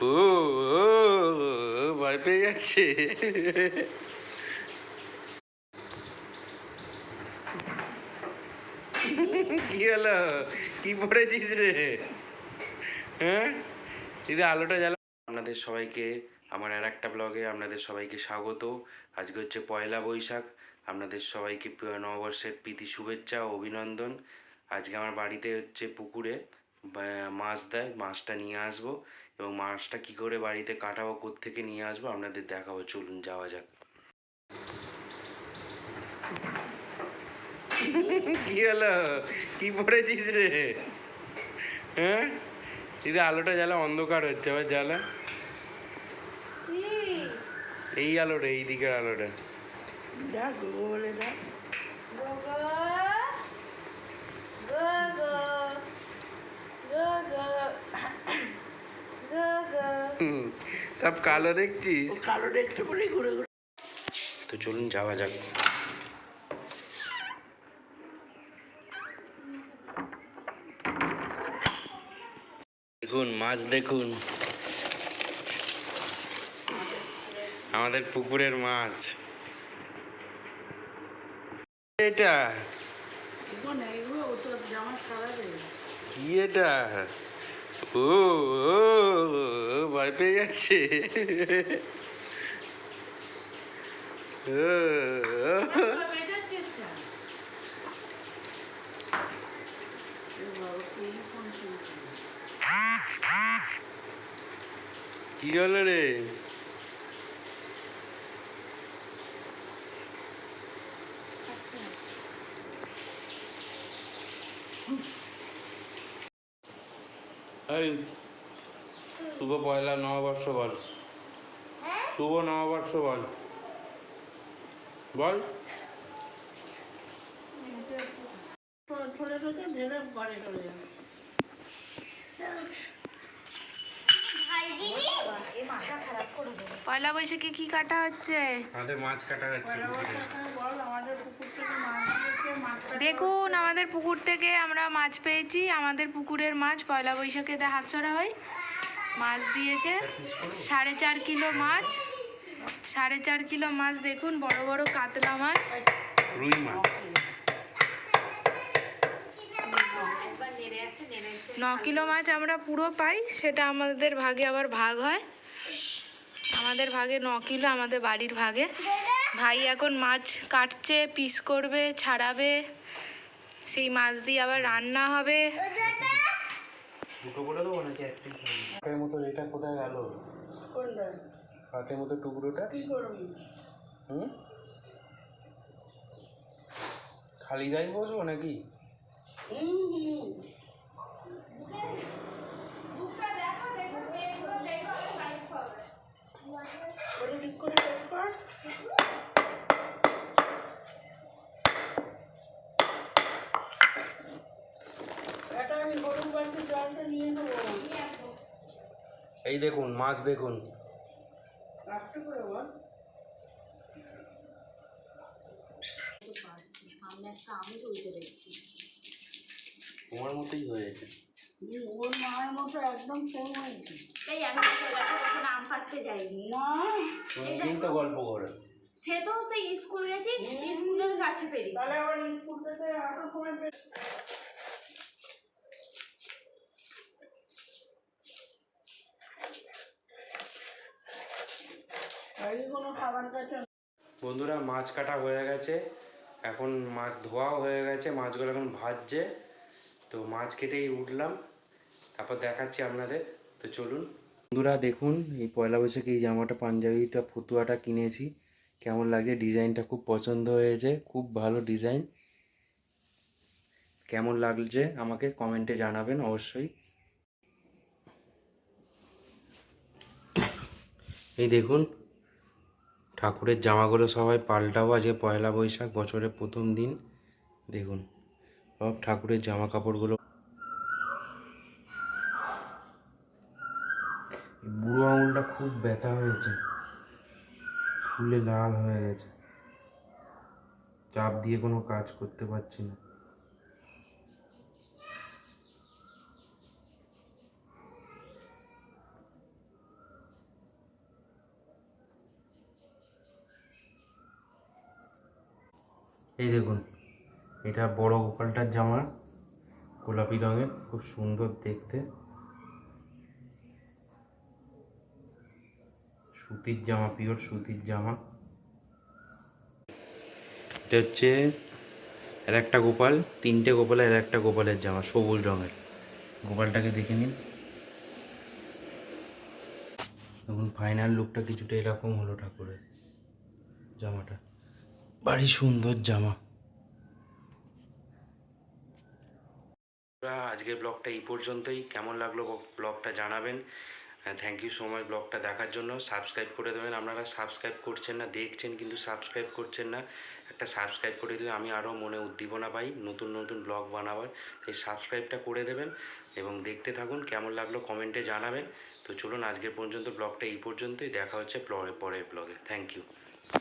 ও ও, ভয় পেয়ে যাচ্ছে। কি হলো? কি পড়েছিস রে? হ্যাঁ, দিদি আলোটা জ্বালা। আপনাদের সবাইকে আমার আর একটা ব্লগে আপনাদের সবাইকে স্বাগত। আজকে হচ্ছে পয়লা বৈশাখ। আপনাদের সবাইকে নববর্ষের প্রীতি শুভেচ্ছা ও অভিনন্দন। আজকে আমার বাড়িতে হচ্ছে পুকুরে মাছ দেয়, মাছটা নিয়ে আসবো এবং মাছটা কি করে বাড়িতে কাটাবো, কোত্থেকে নিয়ে আসবো আপনাদের দেখাবো। চলুন যাওয়া যাক। কি হলো? কি পড়েছিস রে? হ্যাঁ, দিদি আলোটা জ্বালা, অন্ধকার হচ্ছে, আবার জ্বালা। এই আলোটা, এই দিকের আলোটা। সব কালো দেখছিস? কালো দেখতে বলে ঘুরে ঘুরে। তো চলুন যাওয়া যাক। দেখুন মাছ, দেখুন আমাদের পুকুরের মাছ। এটা কি? এটা ও ও, ভয় পেয়ে যাচ্ছে। কি হলো রে? এই শুভ পয়লা নববর্ষ বল। শুভ নববর্ষ বল, বল। পয়লা বৈশাখে কি কাটা হচ্ছে? আমাদের মাছ কাটা হচ্ছে পুকুরে। দেখুন আমাদের পুকুর থেকে আমরা মাছ পেয়েছি। আমাদের পুকুরের মাছ পয়লা বৈশাখেতে হাতছাড়া হয়। মাছ দিয়েছে 4.5 কিলো মাছ। 4.5 কিলো মাছ, দেখুন বড় বড় কাতলা মাছ, রুই মাছ। 9 কিলো মাছ আমরা পুরো পাই, সেটা আমাদের ভাগে আবার ভাগ হয়। আমাদের ভাগে 9 কিলো, আমাদের বাড়ির ভাগে। ভাই এখন মাছ কাটছে, পিস করবে, ছাড়াবে, সেই মাছ দিয়ে আবার রান্না হবে। দুটো করে দেবো নাকি একটি? কাঠের মতো এটা কোথায় গেল? কোনটা? কাঠের মতো টুকরোটা কি করবি? হুম, খালি গায়ে বসবো নাকি? এই দেখুন মাছ, দেখুন। তোমার মতোই হয়েছে। ওর মায়ের মতো একদম সেম হয়েছে। এই আমি যখন আম পাড়তে যাইনি না, তুমি তো গল্প করো। সে তো সেই স্কুল গেছি, স্কুলের কাছে পেরিয়েছি। তাহলে আবার স্কুল থেকে আসার সময় কোনো খাবার কাছে। বন্ধুরা মাছ কাটা হয়ে গেছে, এখন মাছ ধোয়াও হয়ে গেছে, মাছগুলো এখন ভাজছে। তো মাছ কেটেই উঠলাম, তারপর দেখাচ্ছি আপনাদের। তো চলুন বন্ধুরা, দেখুন এই পয়লা বৈশাখে এই জামাটা, পাঞ্জাবিটা, ফতুয়াটা কিনেছি। কেমন লাগে? ডিজাইনটা খুব পছন্দ হয়েছে, খুব ভালো ডিজাইন। কেমন লাগছে আমাকে কমেন্টে জানাবেন অবশ্যই। এই দেখুন ঠাকুরের জামাগুলো সবাই পাল্টাবো আজকে পয়লা বৈশাখ, বছরের প্রথম দিন। দেখুন সব ঠাকুরের জামা কাপড়গুলো। বুড়ো আঙুলটা খুব ব্যথা হয়েছে, ফুলে লাল হয়ে গেছে, চাপ দিয়ে কোনো কাজ করতে পারছি না। এই দেখুন, এটা বড় গোপালটার জামা, গোলাপি রঙের, খুব সুন্দর দেখতে। সুতির জামা, পিওর সুতির জামা। এটা হচ্ছে আর একটা গোপাল, তিনটে গোপালের আর একটা গোপালের জামা, সবুজ রঙের। গোপালটাকে দেখে নিন। এখন ফাইনাল লুকটা কিছুটা এরকম হলো ঠাকুরের জামাটা। ভারী সুন্দর জামা। আজকের ব্লগটা এই পর্যন্তই। কেমন লাগলো ব্লগটা জানাবেন। থ্যাংক ইউ সো মাচ ব্লগটা দেখার জন্য। সাবস্ক্রাইব করে দেবেন। আপনারা সাবস্ক্রাইব করছেন না, দেখছেন কিন্তু সাবস্ক্রাইব করছেন না। একটা সাবস্ক্রাইব করে দিলে আমি আরও মনে উদ্দীপনা পাই নতুন নতুন ব্লগ বানাবার। তাই সাবস্ক্রাইবটা করে দেবেন এবং দেখতে থাকুন। কেমন লাগলো কমেন্টে জানাবেন। তো চলুন আজকের পর্যন্ত ব্লগটা এই পর্যন্তই। দেখা হচ্ছে পরের ব্লগে। Thank you.